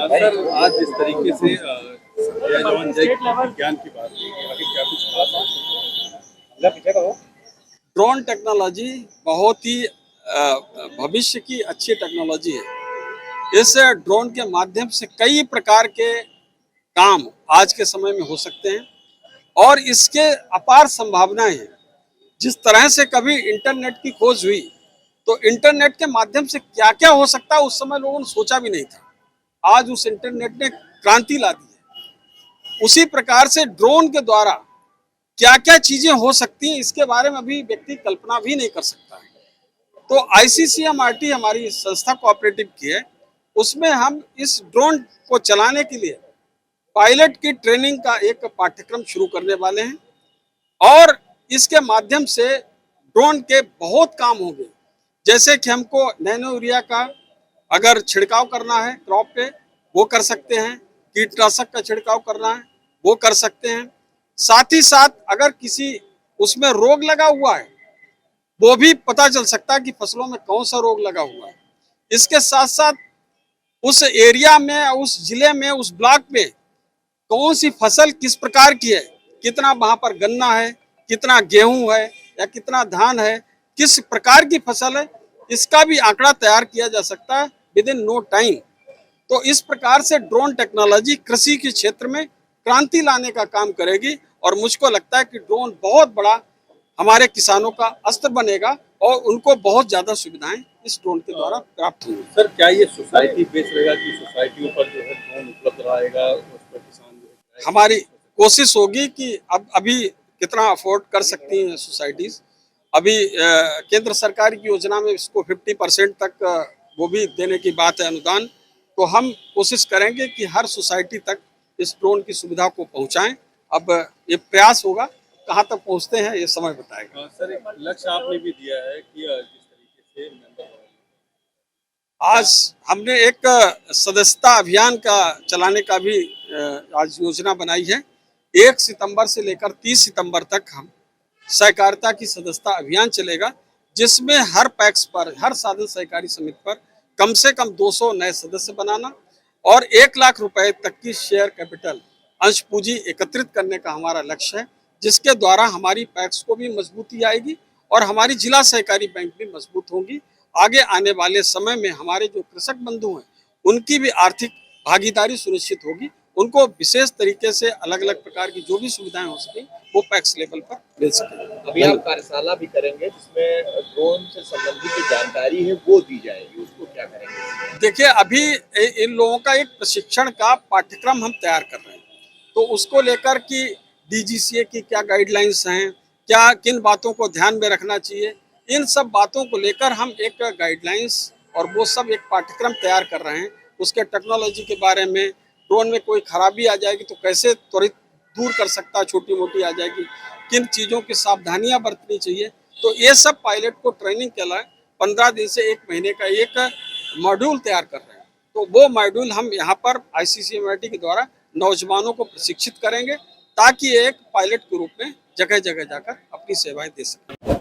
Sir आज जिस तरीके से जय जवान जय विज्ञान की बात की आगे क्या कुछ खास ड्रोन टेक्नोलॉजी बहुत ही भविष्य की अच्छी टेक्नोलॉजी है। इस ड्रोन के माध्यम से कई प्रकार के काम आज के समय में हो सकते हैं और इसके अपार संभावनाएं हैं। जिस तरह से कभी इंटरनेट की खोज हुई तो इंटरनेट के माध्यम से क्या क्या हो सकता है उस समय लोगों ने सोचा भी नहीं था। आज उस इंटरनेट ने क्रांति ला दी है। उसी प्रकार से ड्रोन के द्वारा क्या क्या चीजें हो सकती हैं इसके बारे में अभी व्यक्ति कल्पना भी नहीं कर सकता है। तो ICCMRT हमारी संस्था कोऑपरेटिव की है, उसमें हम इस ड्रोन को चलाने के लिए पायलट की ट्रेनिंग का एक पाठ्यक्रम शुरू करने वाले हैं और इसके माध्यम से ड्रोन के बहुत काम होंगे। जैसे कि हमको नैनो यूरिया का अगर छिड़काव करना है क्रॉप पे वो कर सकते हैं, कीटनाशक का छिड़काव करना है वो कर सकते हैं। साथ ही साथ अगर किसी उसमें रोग लगा हुआ है वो भी पता चल सकता है कि फसलों में कौन सा रोग लगा हुआ है। इसके साथ साथ उस एरिया में, उस जिले में, उस ब्लॉक में कौन सी फसल किस प्रकार की है, कितना वहां पर गन्ना है, कितना गेहूं है या कितना धान है, किस प्रकार की फसल है, इसका भी आंकड़ा तैयार किया जा सकता है विद इन नो टाइम। तो इस प्रकार से ड्रोन टेक्नोलॉजी कृषि के क्षेत्र में क्रांति लाने का काम करेगी और मुझको लगता है कि ड्रोन बहुत बड़ा हमारे किसानों का अस्त्र बनेगा और उनको बहुत ज्यादा सुविधाएं इस ड्रोन के द्वारा प्राप्त होंगी। सर क्या ये सोसाइटी बेस्ड रहेगा कि सोसाइटियों पर जो है ड्रोन उपलब्ध रहेगा उस पर किसान हमारी कोशिश होगी कि अब अभी कितना अफोर्ड कर सकती हैं सोसाइटीज। अभी केंद्र सरकार की योजना में इसको 50% तक वो भी देने की बात है अनुदान। तो हम कोशिश करेंगे कि हर सोसाइटी तक इस ड्रोन की सुविधा को पहुंचाएं। अब ये प्रयास होगा, कहाँ तक पहुंचते हैं ये समय बताएगा। सर एक लक्ष्य आपने भी दिया है कि जिस तरीके से मेंबर आज हमने एक सदस्यता अभियान का चलाने का भी आज योजना बनाई है। 1 सितंबर से लेकर 30 सितंबर तक हम सहकारिता की सदस्यता अभियान चलेगा, जिसमें हर पैक्स पर, हर साधन सहकारी समिति पर कम से कम 200 नए सदस्य बनाना और 1 लाख रुपए तक की शेयर कैपिटल अंश पूंजी एकत्रित करने का हमारा लक्ष्य है, जिसके द्वारा हमारी पैक्स को भी मजबूती आएगी और हमारी जिला सहकारी बैंक भी मजबूत होंगी। आगे आने वाले समय में हमारे जो कृषक बंधु हैं उनकी भी आर्थिक भागीदारी सुनिश्चित होगी। उनको विशेष तरीके से अलग अलग प्रकार की जो भी सुविधाएं हो सके वो पैक्स लेवल पर मिल सके। अभी आप कार्यशाला भी करेंगे जिसमें ड्रोन से संबंधित जो जानकारी है वो दी जाएगी, उसको क्या करेंगे? देखिए अभी इन लोगों का एक प्रशिक्षण का पाठ्यक्रम हम तैयार कर रहे हैं, तो उसको लेकर कि DGCA की क्या गाइडलाइंस हैं, क्या किन बातों को ध्यान में रखना चाहिए, इन सब बातों को लेकर हम एक गाइडलाइंस और वो सब एक पाठ्यक्रम तैयार कर रहे हैं। उसके टेक्नोलॉजी के बारे में, ड्रोन में कोई खराबी आ जाएगी तो कैसे त्वरित दूर कर सकता है, छोटी मोटी आ जाएगी, किन चीज़ों की सावधानियां बरतनी चाहिए। तो ये सब पायलट को ट्रेनिंग के लिए 15 दिन से 1 महीने का एक मॉड्यूल तैयार कर रहे हैं। तो वो मॉड्यूल हम यहाँ पर ICCMRT के द्वारा नौजवानों को प्रशिक्षित करेंगे ताकि एक पायलट के रूप में जगह जगह जाकर अपनी सेवाएं दे सकें।